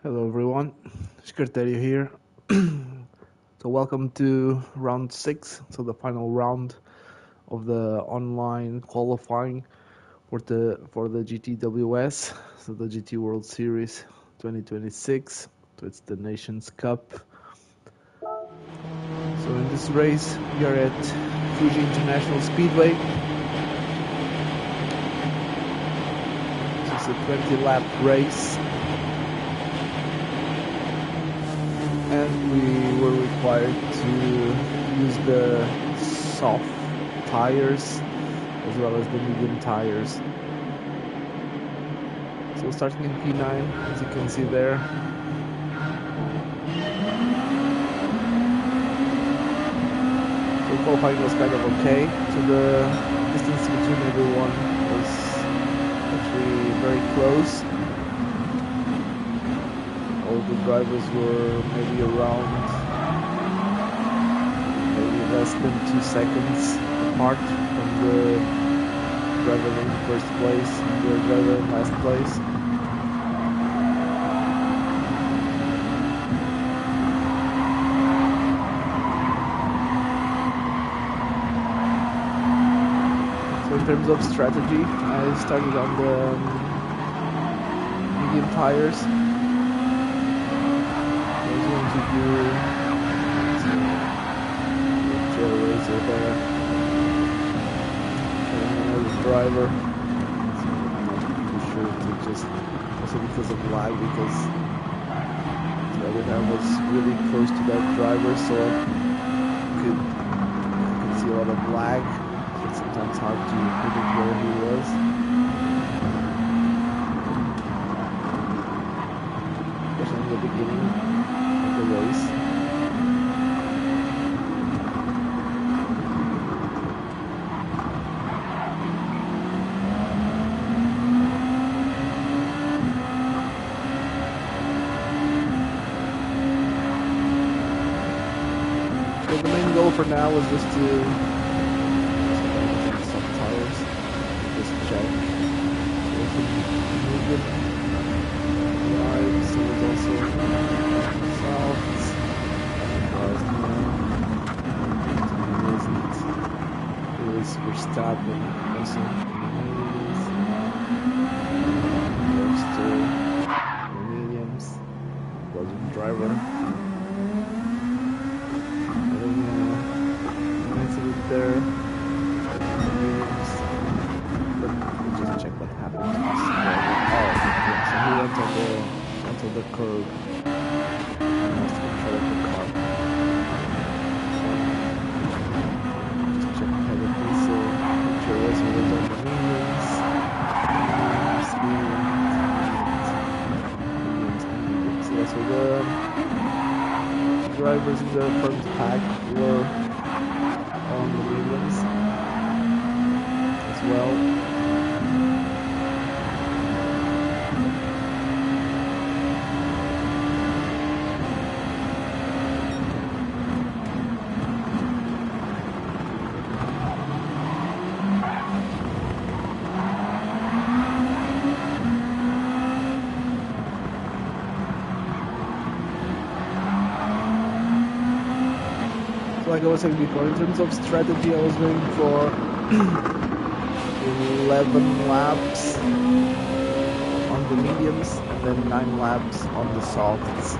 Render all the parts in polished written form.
Hello everyone, Secretary here. So welcome to round 6, so the final round of the online qualifying for the GTWS, so the GT World Series 2026. So it's the Nations Cup. So in this race we are at Fuji International Speedway. This is a 20-lap race. And we were required to use the soft tires as well as the medium tires. So starting in P9, as you can see there. So qualifying was kind of okay. So the distance between everyone was actually very close. All the drivers were maybe less than 2 seconds apart from the driver in first place and the driver in last place. So in terms of strategy, I started on the medium tires. To do trail racer there, another driver. So I'm sure to just also because of lag, because the other guy was really close to that driver, so I could see a lot of lag. So it's sometimes hard to predict where he was. Especially in the beginning the race. So the main goal for now is just to some tires, just check if the medium wide, so it's also soft. Verstappen also goes to the mediums, Belgian driver. Nice a bit there, the mediums, but we'll just check what happened to this driver. So he went onto the curb and lost control of the car. Was on the mediums, so that's what the drivers in the front pack were on the mediums as well. Like I was saying before, in terms of strategy, I was going for 11 laps on the mediums and then 9 laps on the softs.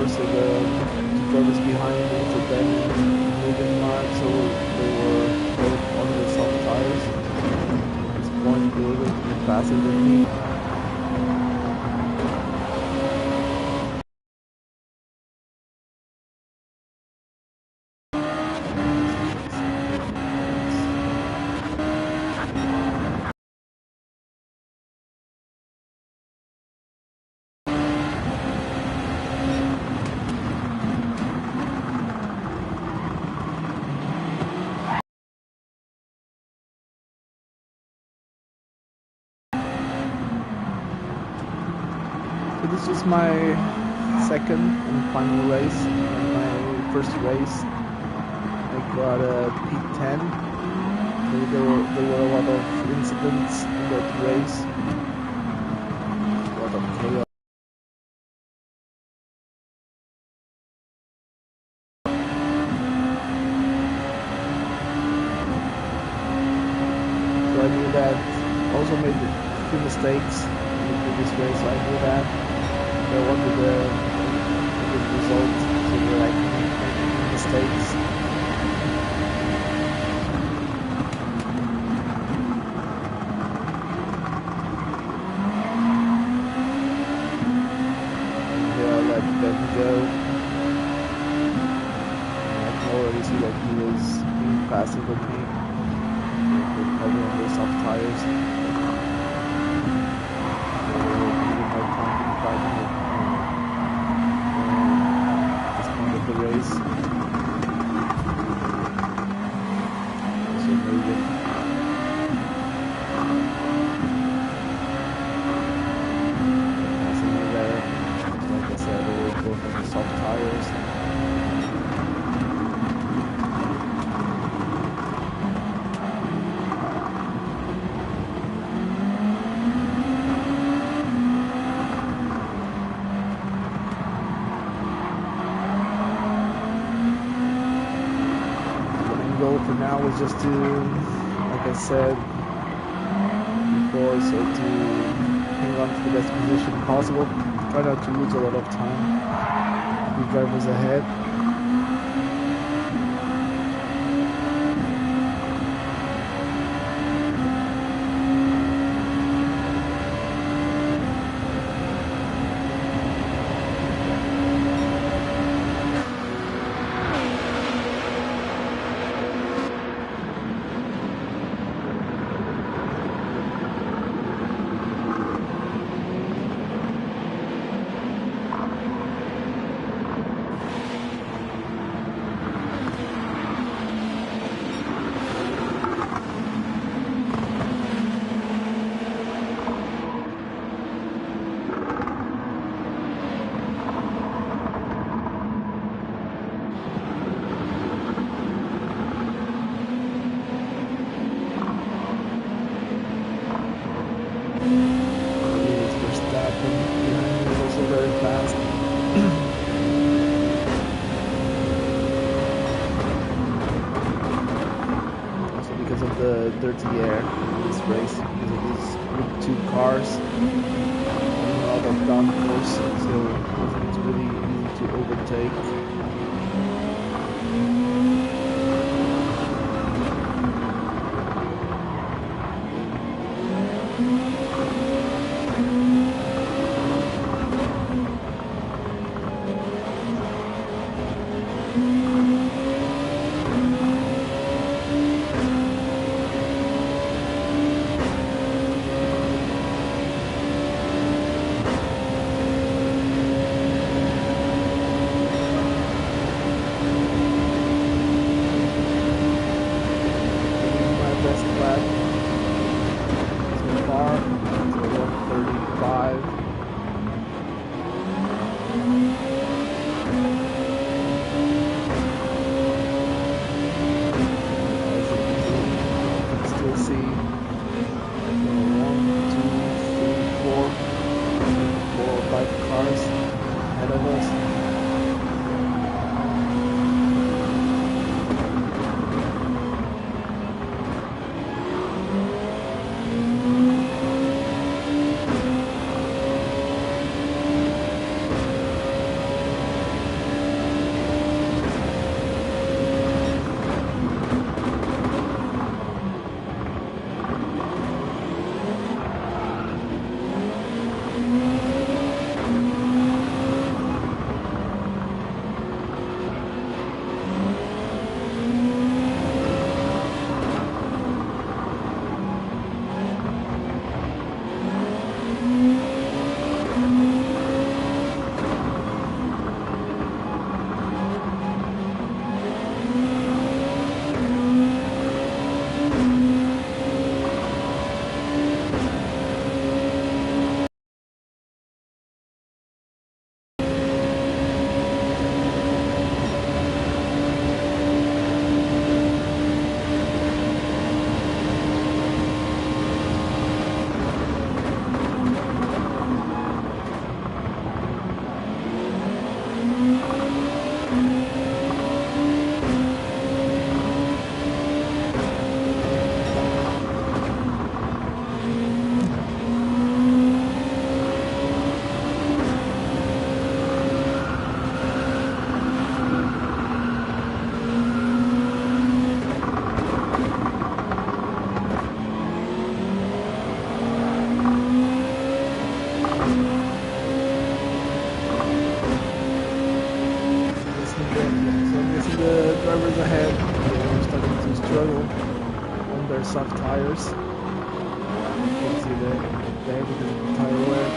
So the drivers behind me, so then moving mark, so they were both on the soft tires. At this point, they were going to be faster than me. So this was my second and final race. In my first race, I got a P10. There were a lot of incidents in that race, a lot of chaos. So I knew that. I also made a few mistakes in the previous race, so I knew that. I wanted a good result, so that I couldn't make any mistakes. And here I let Ben go. I can already see that he was being faster than me. Probably on those soft tires. So needing more time to fight at this point of the race. So maybe passing me there. Like I said, they were both on the soft tires. Goal for now was just to, like I said before, so to hang on to the best position possible. Try not to lose a lot of time. The drivers ahead. The dirty air in this race because of these Group 2 cars and a lot of downforce, so it's really easy to overtake. soft tires. You can see there because of the tire wear.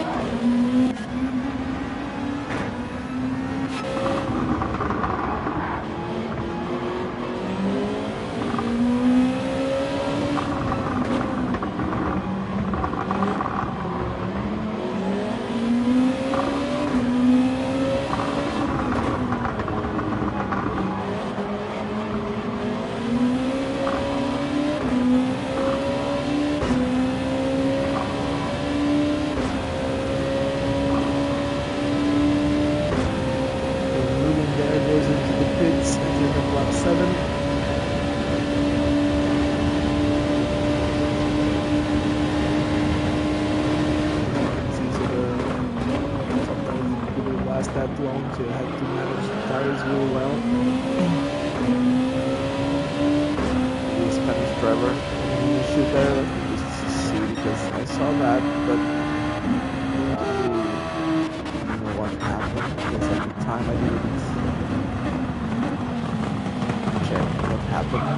That long, so you have to manage the tires really well. The Spanish driver in the issue there, let me just see because I saw that, but I don't know what happened because at the time I didn't check what happened.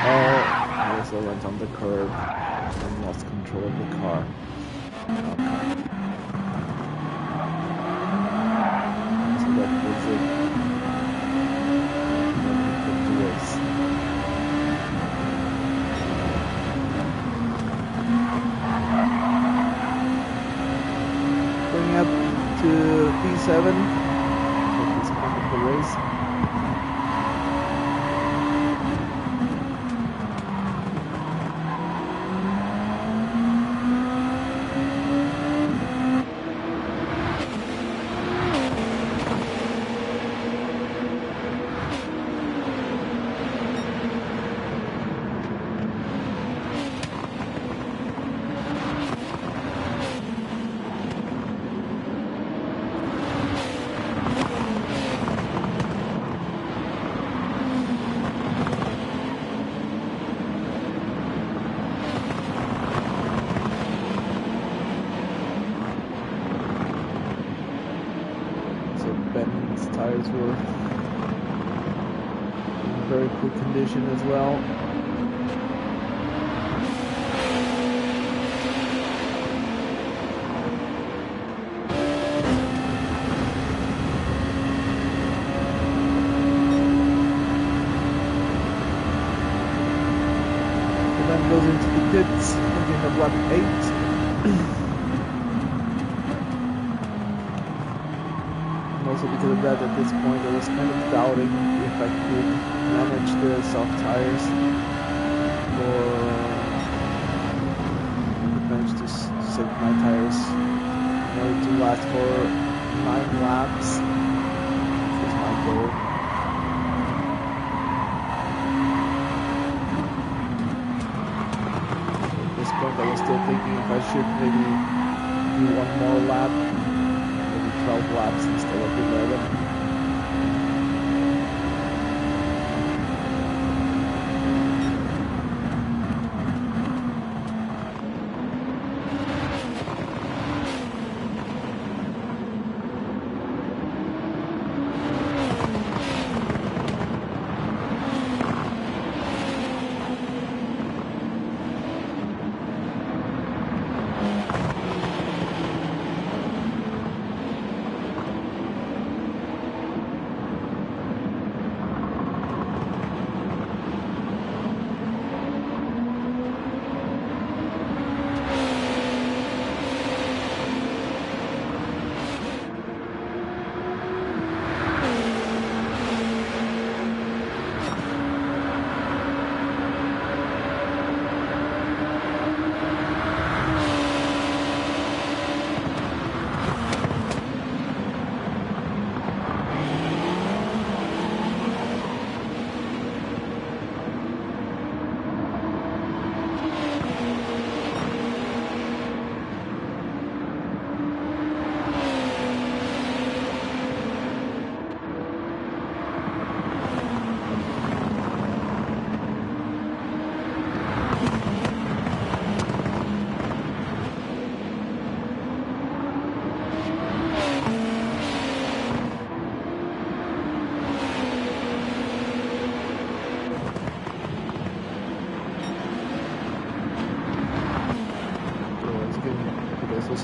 Oh, I also went on the curb and lost control of the car. Okay. Going up to P7 at this point of the race. Ben's tires were in very good condition as well. The Ben goes into the pits, looking at lap 8. Also because of that, at this point I was kind of doubting if I could manage the soft tires or manage to save my tires in order to last for 9 laps, which was my goal. At this point I was still thinking if I should maybe do one more lap, 12 laps instead of 11.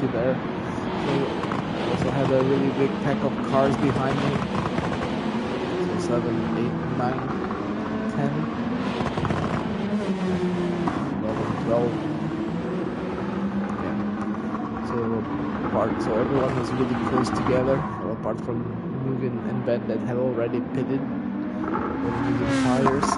see there. So I also had a really big pack of cars behind me. So 7, 8, 9, 10, 11, 12. So everyone was really close together, well, apart from Mugen and Ben that had already pitted with medium tires.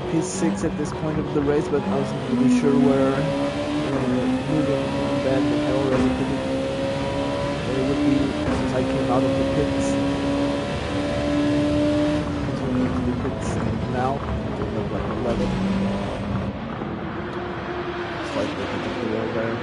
P6 at this point of the race, but I wasn't really sure where Mugen and Ben had already pitted. Where it would be as I came out of the pits. Entering into the pits now, it looked like 11. Slightly particular there.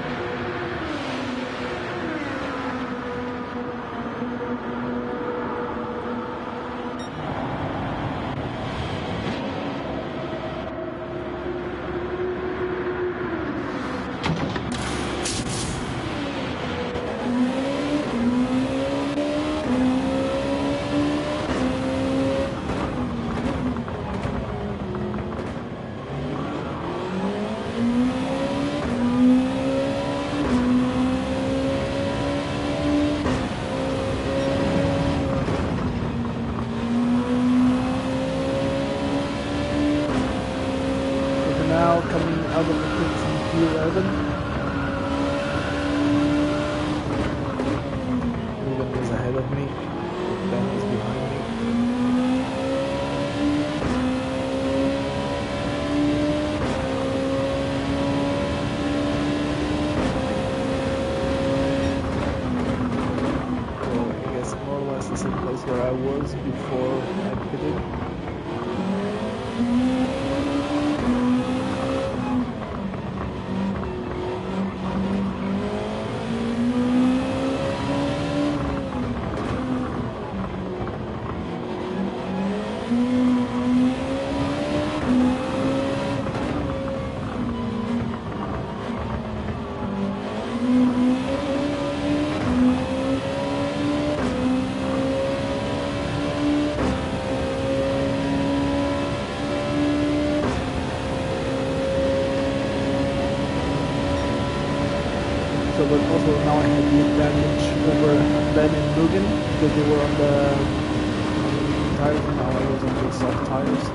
Coming out of the pits in P11. Mugen is ahead of me. Ben is behind me. So I guess more or less the same place where I was before I pitted. So, but also now I had the advantage over Ben and Mugen because they were on the tires and now I was on the soft tires.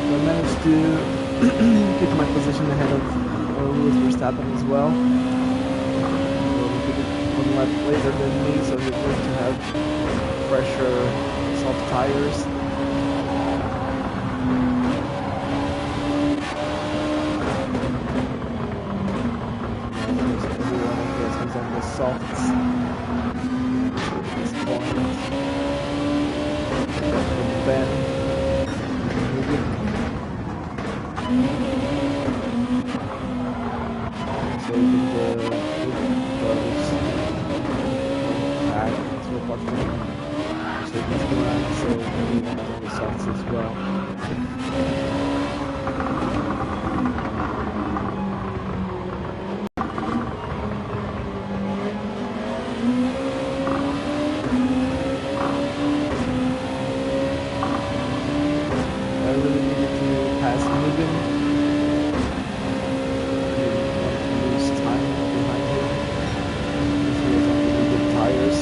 I managed to keep my position ahead of Lewis Verstappen as well. So he did it 1 lap later than me, so he's going to have fresher soft tires. Everyone, I guess, was on the softs at this point. Ben. So even the cars back to apart from so he's going so everyone on the softs as well. I really needed to pass Mugen. I didn't want to lose time behind him because he was on the medium tires.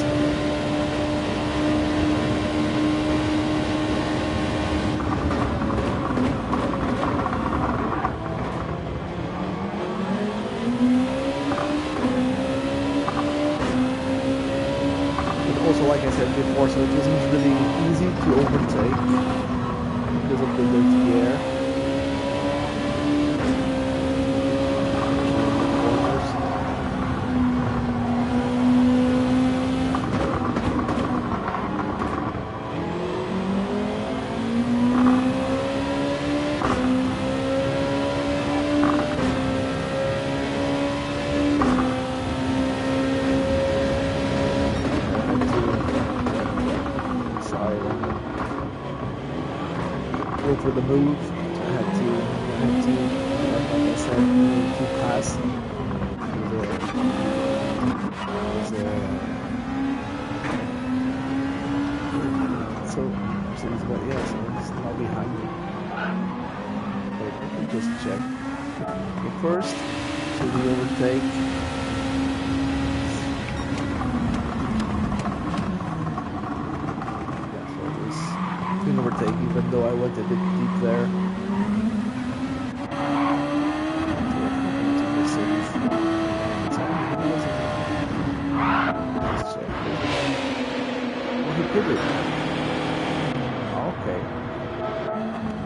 But also, like I said before, so it wasn't really easy to overtake because of the dirty air. Go for the move. I had to, like I said, to pass. So he's got, yeah, so he's now behind me. Wait, I can just check. Okay, first, so the overtake. Overtake, even though I went a bit deep there. Let's check. Oh, he pitted. Okay.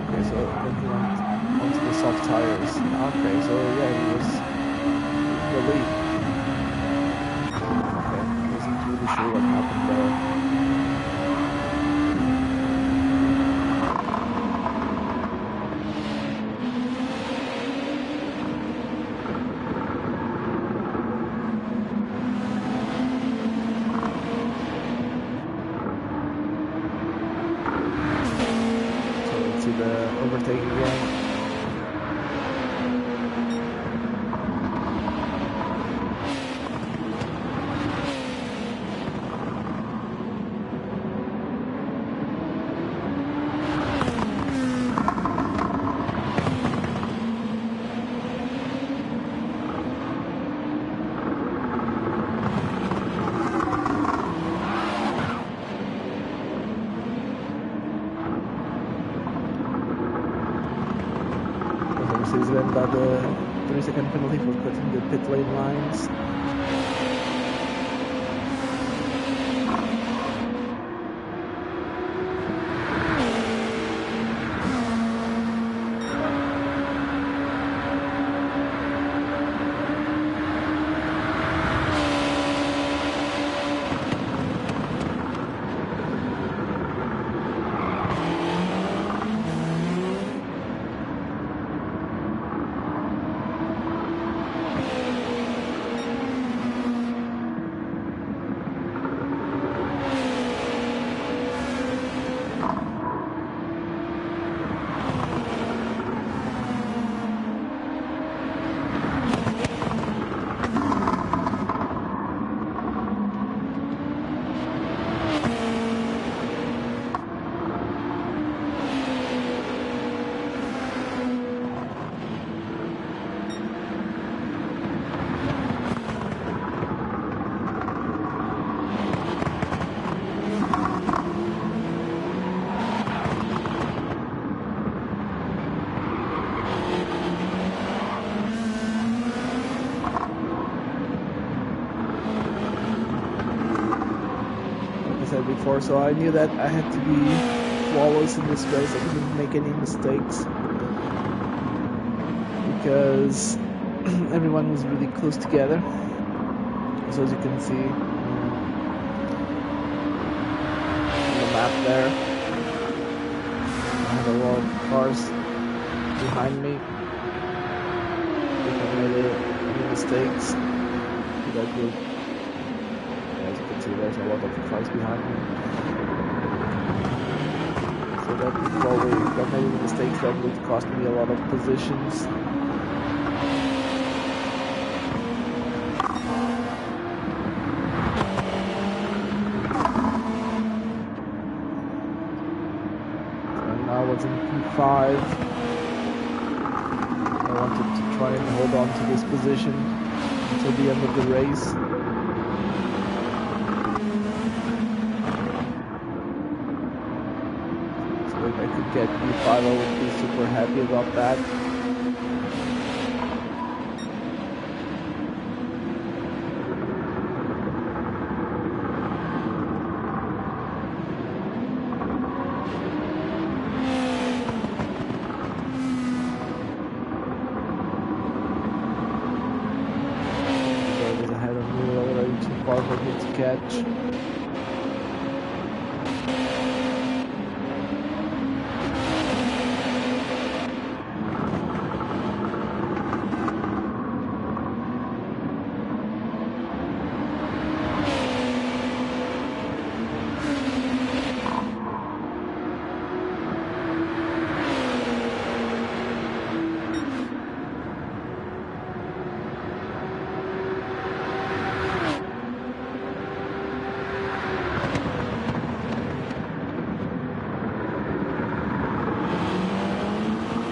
Okay, so then he went onto the soft tires. Okay, so yeah, he was in the lead. Okay, I wasn't really sure what happened there. The overtake again. He's then got the 3-second penalty for cutting the pit lane lines. before, so I knew that I had to be flawless in this race. I couldn't make any mistakes because everyone was really close together. So as you can see on the map there, I had a lot of cars behind me. If I made any mistakes, that would, as you can see, there's a lot of cars behind me. So that would probably, if I made any mistakes, that would cost me a lot of positions. I was in P5. I wanted to try and hold on to this position until the end of the race. So if I could get P5, I would be super happy about that. Far for me to catch.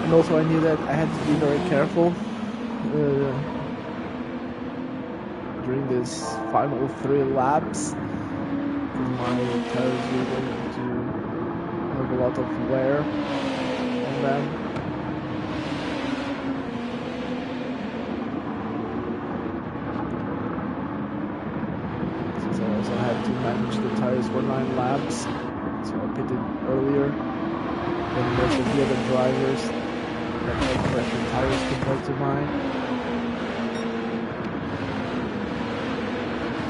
And also I knew that I had to be very careful during this final 3 laps, because my tires were going to have a lot of wear on them. Since I also had to manage the tires for 9 laps, so I pitted earlier than most of the other drivers that had fresher tires compared to mine.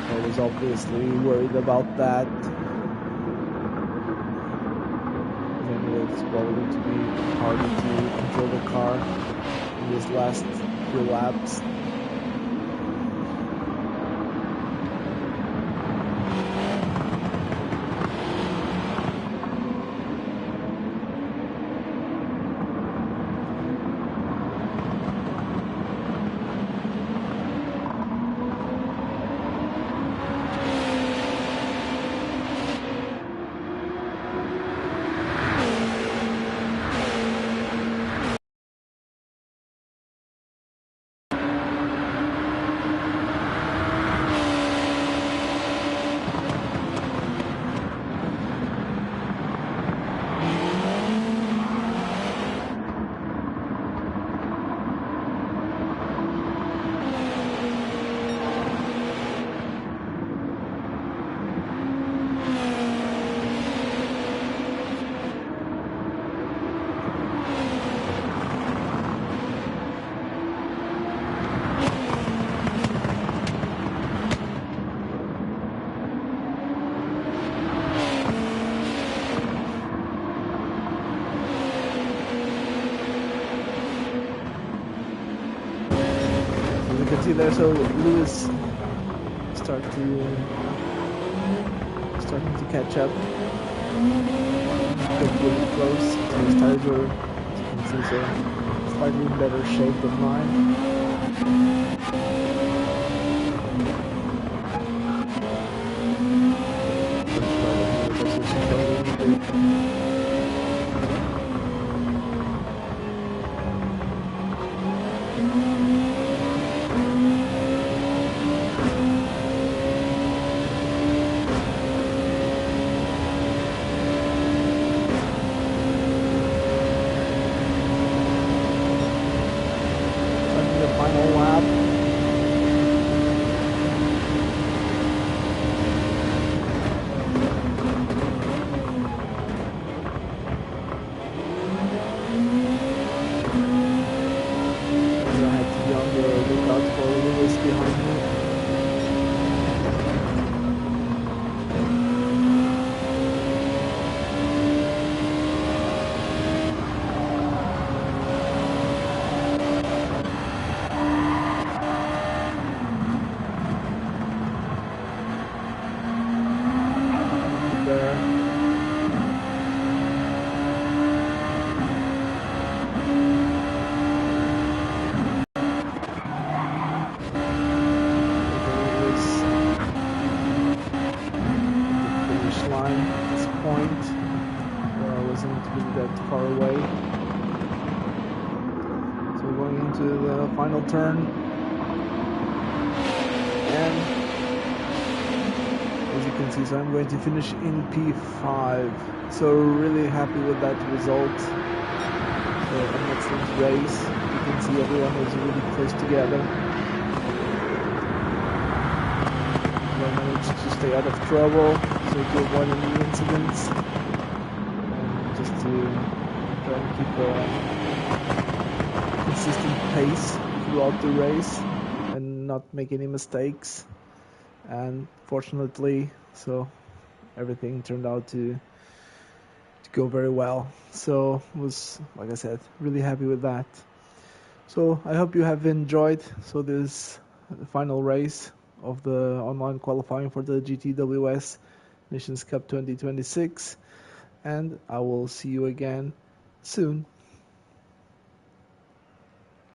I was obviously worried about that. I knew it's probably going to be harder to control the car in these last few laps. You can see there, so Lewis starting to catch up. Got really close. So his tires were, as you can see, so slightly in better shape than mine. Final lap. behind me. There. Line at this point where I wasn't really that far away. So going into the final turn, and as you can see, so I'm going to finish in P5. So really happy with that result. So an excellent race. You can see everyone was really close together. I managed to stay out of trouble, so to avoid any incidents, and just to try and keep a consistent pace throughout the race and not make any mistakes. And fortunately, so everything turned out to go very well. So was, like I said, really happy with that. So I hope you have enjoyed. So this final race of the online qualifying for the GTWS Nations Cup 2026, and I will see you again soon.